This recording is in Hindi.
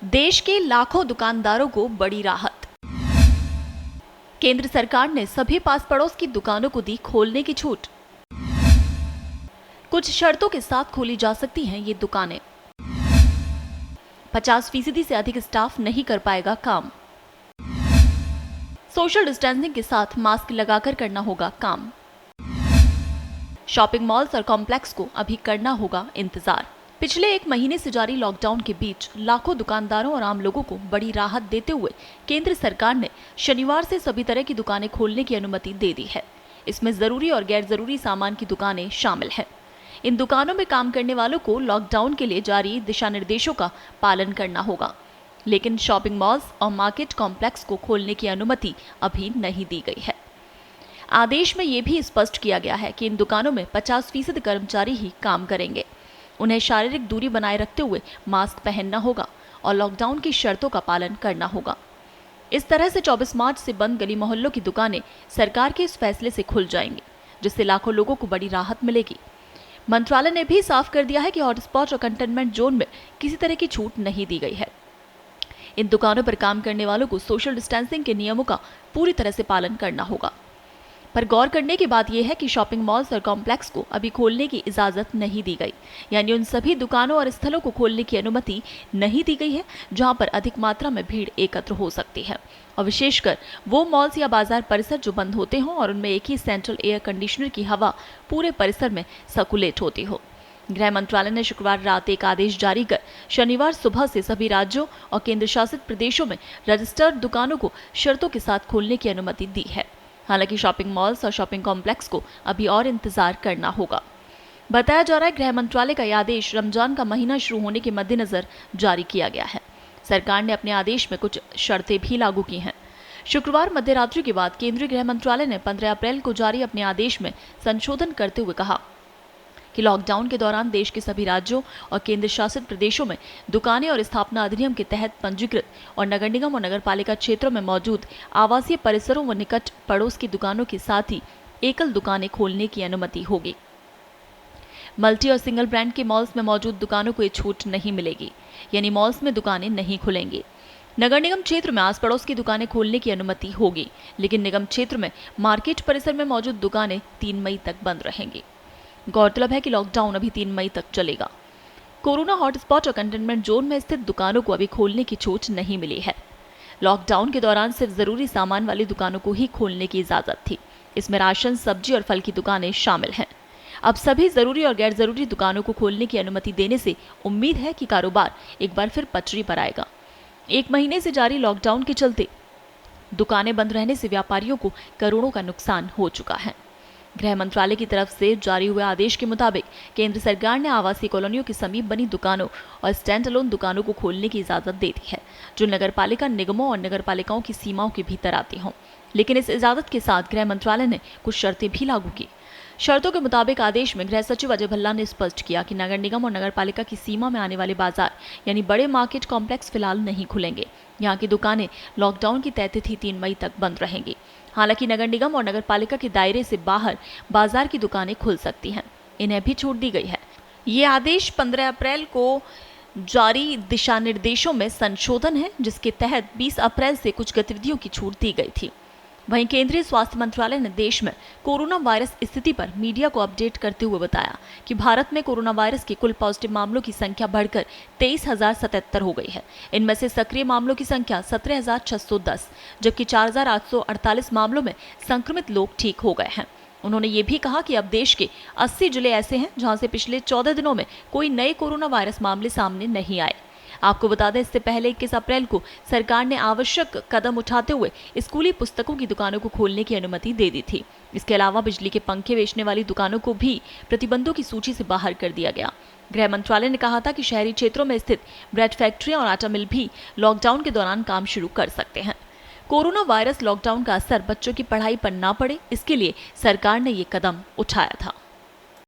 देश के लाखों दुकानदारों को बड़ी राहत। केंद्र सरकार ने सभी पास पड़ोस की दुकानों को दी खोलने की छूट। कुछ शर्तों के साथ खोली जा सकती हैं ये दुकानें। 50% से अधिक स्टाफ नहीं कर पाएगा काम। सोशल डिस्टेंसिंग के साथ मास्क लगाकर करना होगा काम। शॉपिंग मॉल्स और कॉम्प्लेक्स को अभी करना होगा इंतजार। पिछले 1 महीने से जारी लॉकडाउन के बीच लाखों दुकानदारों और आम लोगों को बड़ी राहत देते हुए केंद्र सरकार ने शनिवार से सभी तरह की दुकानें खोलने की अनुमति दे दी है। इसमें जरूरी और गैर जरूरी सामान की दुकानें शामिल हैं। इन दुकानों में काम करने वालों को लॉकडाउन के लिए जारी दिशा निर्देशों का पालन करना होगा, लेकिन शॉपिंग मॉल्स और मार्केट कॉम्प्लेक्स को खोलने की अनुमति अभी नहीं दी गई है। आदेश में यह भी स्पष्ट किया गया है कि इन दुकानों में 50% कर्मचारी ही काम करेंगे। उन्हें शारीरिक दूरी बनाए रखते हुए मास्क पहनना होगा और लॉकडाउन की शर्तों का पालन करना होगा। इस तरह से 24 मार्च से बंद गली मोहल्लों की दुकानें सरकार के इस फैसले से खुल जाएंगी, जिससे लाखों लोगों को बड़ी राहत मिलेगी। मंत्रालय ने भी साफ कर दिया है कि हॉटस्पॉट और कंटेनमेंट जोन में किसी तरह की छूट नहीं दी गई है। इन दुकानों पर काम करने वालों को सोशल डिस्टेंसिंग के नियमों का पूरी तरह से पालन करना होगा। पर गौर करने की बात यह है कि शॉपिंग मॉल्स और कॉम्प्लेक्स को अभी खोलने की इजाजत नहीं दी गई, यानी उन सभी दुकानों और स्थलों को खोलने की अनुमति नहीं दी गई है जहां पर अधिक मात्रा में भीड़ एकत्र हो सकती है, और विशेषकर वो मॉल्स या बाजार परिसर जो बंद होते हों और उनमें एक ही सेंट्रल एयर कंडीशनर की हवा पूरे परिसर में सर्कुलेट होती हो। गृह मंत्रालय ने शुक्रवार रात एक आदेश जारी कर शनिवार सुबह से सभी राज्यों और केंद्र शासित प्रदेशों में रजिस्टर्ड दुकानों को शर्तों के साथ खोलने की अनुमति दी है। हालांकि शॉपिंग मॉल्स और शॉपिंग कॉम्प्लेक्स को अभी और इंतजार करना होगा। बताया जा रहा है गृह मंत्रालय का यह आदेश रमजान का महीना शुरू होने के मद्देनजर जारी किया गया है। सरकार ने अपने आदेश में कुछ शर्तें भी लागू की हैं। शुक्रवार मध्यरात्रि के बाद केंद्रीय गृह मंत्रालय ने 15 अप्रैल को जारी अपने आदेश में संशोधन करते हुए कहा कि लॉकडाउन के दौरान देश के सभी राज्यों और केंद्र शासित प्रदेशों में दुकानें और स्थापना अधिनियम के तहत पंजीकृत और नगर निगम और नगर पालिका क्षेत्रों में मौजूद आवासीय परिसरों व निकट पड़ोस की दुकानों के साथ ही एकल दुकानें खोलने की अनुमति होगी। मल्टी और सिंगल ब्रांड के मॉल्स में मौजूद दुकानों को ये छूट नहीं मिलेगी, यानी मॉल्स में दुकानें नहीं खुलेंगी। नगर निगम क्षेत्र में आस पड़ोस की दुकानें खोलने की अनुमति होगी, लेकिन निगम क्षेत्र में मार्केट परिसर में मौजूद दुकानें 3 मई तक बंद रहेंगी। गौरतलब है कि लॉकडाउन अभी 3 मई तक चलेगा। कोरोना हॉटस्पॉट और कंटेनमेंट जोन में स्थित दुकानों को अभी खोलने की छूट नहीं मिली है। लॉकडाउन के दौरान सिर्फ जरूरी सामान वाली दुकानों को ही खोलने की इजाजत थी। इसमें राशन, सब्जी और फल की दुकानें शामिल हैं। अब सभी जरूरी और गैर जरूरी दुकानों को खोलने की अनुमति देने से उम्मीद है कि कारोबार एक बार फिर पटरी पर आएगा। 1 महीने से जारी लॉकडाउन के चलते दुकानें बंद रहने से व्यापारियों को करोड़ों का नुकसान हो चुका है। गृह मंत्रालय की तरफ से जारी हुए आदेश के मुताबिक केंद्र सरकार ने आवासीय कॉलोनियों के समीप बनी दुकानों और स्टैंड अलोन दुकानों को खोलने की इजाजत दे दी है, जो नगरपालिका निगमों और नगरपालिकाओं की सीमाओं के भीतर आती हों। लेकिन इस इजाजत के साथ गृह मंत्रालय ने कुछ शर्तें भी लागू की। शर्तों के मुताबिक आदेश में गृह सचिव अजय भल्ला ने स्पष्ट किया कि नगर निगम और नगरपालिका की सीमा में आने वाले बाजार यानी बड़े मार्केट कॉम्प्लेक्स फिलहाल नहीं खुलेंगे। यहाँ की दुकानें लॉकडाउन की तय तिथि 3 मई तक बंद रहेंगी। हालांकि नगर निगम और नगरपालिका के दायरे से बाहर बाजार की दुकानें खुल सकती हैं, इन्हें भी छूट दी गई है। ये आदेश 15 अप्रैल को जारी दिशा निर्देशों में संशोधन है, जिसके तहत 20 अप्रैल से कुछ गतिविधियों की छूट दी गई थी। वहीं केंद्रीय स्वास्थ्य मंत्रालय ने देश में कोरोना वायरस स्थिति पर मीडिया को अपडेट करते हुए बताया कि भारत में कोरोना वायरस के कुल पॉजिटिव मामलों की संख्या बढ़कर 23,077 हो गई है। इनमें से सक्रिय मामलों की संख्या 17,610, जबकि 4,848 मामलों में संक्रमित लोग ठीक हो गए हैं। उन्होंने ये भी कहा कि अब देश के 80 जिले ऐसे हैं जहां से पिछले 14 दिनों में कोई नए कोरोना वायरस मामले सामने नहीं आए। आपको बता दें, इससे पहले 21 अप्रैल को सरकार ने आवश्यक कदम उठाते हुए स्कूली पुस्तकों की दुकानों को खोलने की अनुमति दे दी थी। इसके अलावा बिजली के पंखे बेचने वाली दुकानों को भी प्रतिबंधों की सूची से बाहर कर दिया गया। गृह मंत्रालय ने कहा था कि शहरी क्षेत्रों में स्थित ब्रेड फैक्ट्रियां और आटा मिल भी लॉकडाउन के दौरान काम शुरू कर सकते हैं। कोरोना वायरस लॉकडाउन का असर बच्चों की पढ़ाई पर ना पड़े, इसके लिए सरकार ने ये कदम उठाया था।